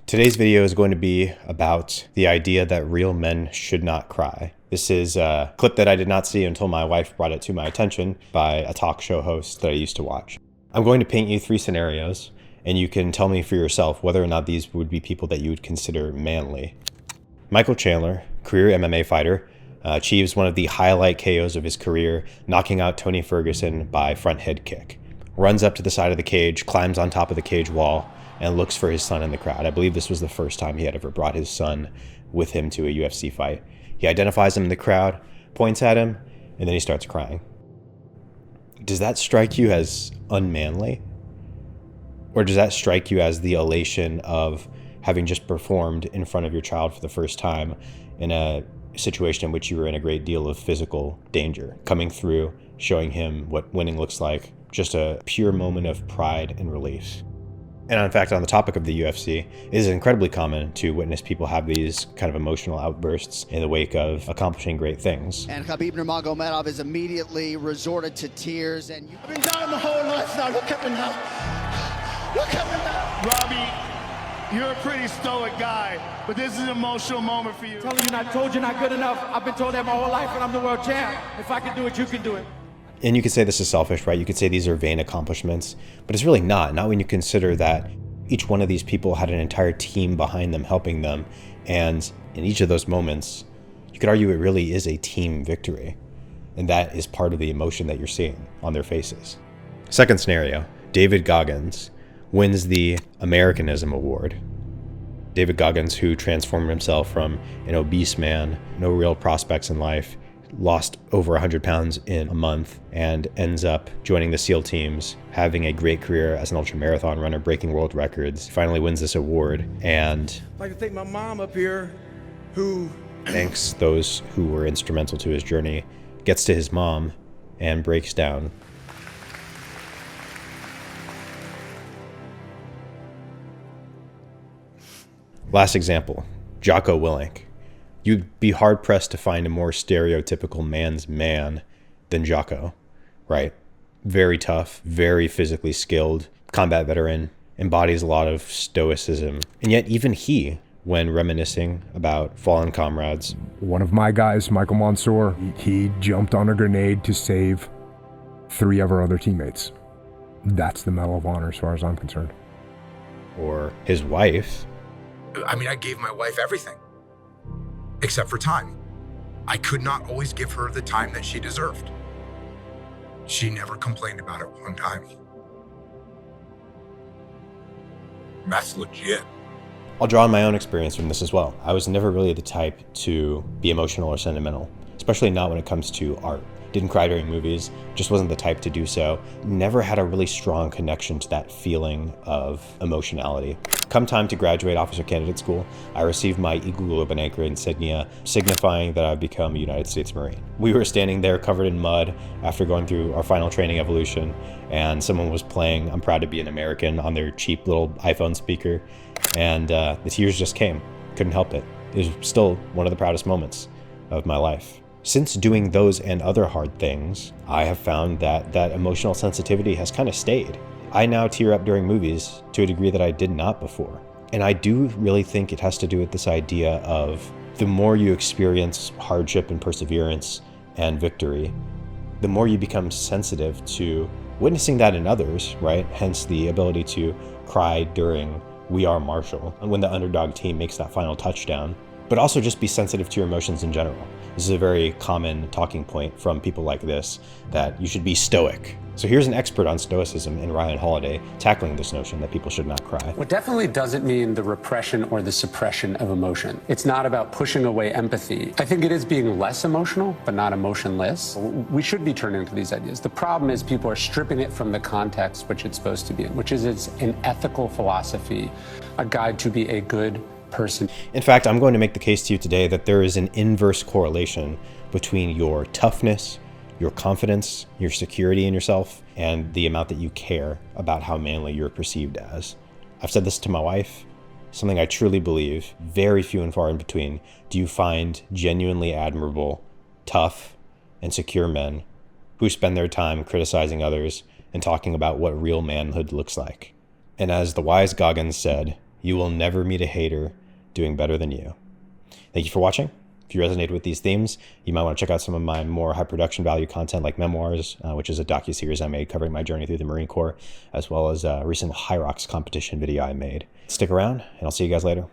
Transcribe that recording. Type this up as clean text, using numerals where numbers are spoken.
Today's video is going to be about the idea that real men should not cry. This is a clip that I did not see until my wife brought it to my attention by a talk show host that I used to watch. I'm going to paint you 3 scenarios, and you can tell me for yourself whether or not these would be people that you would consider manly. Michael Chandler, career MMA fighter, achieves one of the highlight KOs of his career, knocking out Tony Ferguson by front head kick. Runs up to the side of the cage, climbs on top of the cage wall, and looks for his son in the crowd. I believe this was the first time he had ever brought his son with him to a UFC fight. He identifies him in the crowd, points at him, and then he starts crying. Does that strike you as unmanly? Or does that strike you as the elation of having just performed in front of your child for the first time in a situation in which you were in a great deal of physical danger, coming through, showing him what winning looks like, just a pure moment of pride and relief? And in fact, on the topic of the UFC, it is incredibly common to witness people have these kind of emotional outbursts in the wake of accomplishing great things. And Khabib Nurmagomedov has immediately resorted to tears. And you've been down my whole life now. Look at me now. Look at me now. Robbie, you're a pretty stoic guy, but this is an emotional moment for you. Telling you, not told you not good enough. I've been told that my whole life, and I'm the world champ. If I can do it, you can do it. And you could say this is selfish, right? You could say these are vain accomplishments, but it's really not when you consider that each one of these people had an entire team behind them, helping them. And in each of those moments, you could argue it really is a team victory. And that is part of the emotion that you're seeing on their faces. Second scenario, David Goggins wins the Americanism Award. David Goggins, who transformed himself from an obese man, no real prospects in life, lost over 100 pounds in a month, and ends up joining the SEAL teams, having a great career as an ultramarathon runner, breaking world records, finally wins this award, and I'd like to thank my mom up here, who thanks those who were instrumental to his journey, gets to his mom, and breaks down. Last example, Jocko Willink. You'd be hard-pressed to find a more stereotypical man's man than Jocko, right? Very tough, very physically skilled, combat veteran, embodies a lot of stoicism. And yet even he, when reminiscing about fallen comrades. One of my guys, Michael Mansour, he jumped on a grenade to save 3 of our other teammates. That's the Medal of Honor as far as I'm concerned. Or his wife. I mean, I gave my wife everything. Except for time. I could not always give her the time that she deserved. She never complained about it one time. That's legit. I'll draw on my own experience from this as well. I was never really the type to be emotional or sentimental, especially not when it comes to art. Didn't cry during movies, just wasn't the type to do so. Never had a really strong connection to that feeling of emotionality. Come time to graduate Officer Candidate School, I received my Eagle Globe and Anchor insignia, signifying that I've become a United States Marine. We were standing there covered in mud after going through our final training evolution, and someone was playing "I'm Proud to Be an American" on their cheap little iPhone speaker, and the tears just came. Couldn't help it. It was still one of the proudest moments of my life. Since doing those and other hard things, I have found that that emotional sensitivity has kind of stayed. I now tear up during movies to a degree that I did not before. And I do really think it has to do with this idea of the more you experience hardship and perseverance and victory, the more you become sensitive to witnessing that in others, right? Hence the ability to cry during We Are Marshall, and when the underdog team makes that final touchdown, but also just be sensitive to your emotions in general. This is a very common talking point from people like this, that you should be stoic. So here's an expert on stoicism in Ryan Holiday tackling this notion that people should not cry. Well, definitely doesn't mean the repression or the suppression of emotion. It's not about pushing away empathy. I think it is being less emotional, but not emotionless. We should be turning to these ideas. The problem is people are stripping it from the context which it's supposed to be in, which is it's an ethical philosophy, a guide to be a good person. In fact, I'm going to make the case to you today that there is an inverse correlation between your toughness, your confidence, your security in yourself, and the amount that you care about how manly you're perceived as. I've said this to my wife, something I truly believe, very few and far in between, do you find genuinely admirable, tough, and secure men who spend their time criticizing others and talking about what real manhood looks like. And as the wise Goggins said, You will never meet a hater doing better than you. Thank you for watching. If you resonated with these themes, you might want to check out some of my more high production value content like Memoirs, which is a docuseries I made covering my journey through the Marine Corps, as well as a recent Hyrox competition video I made. Stick around, and I'll see you guys later.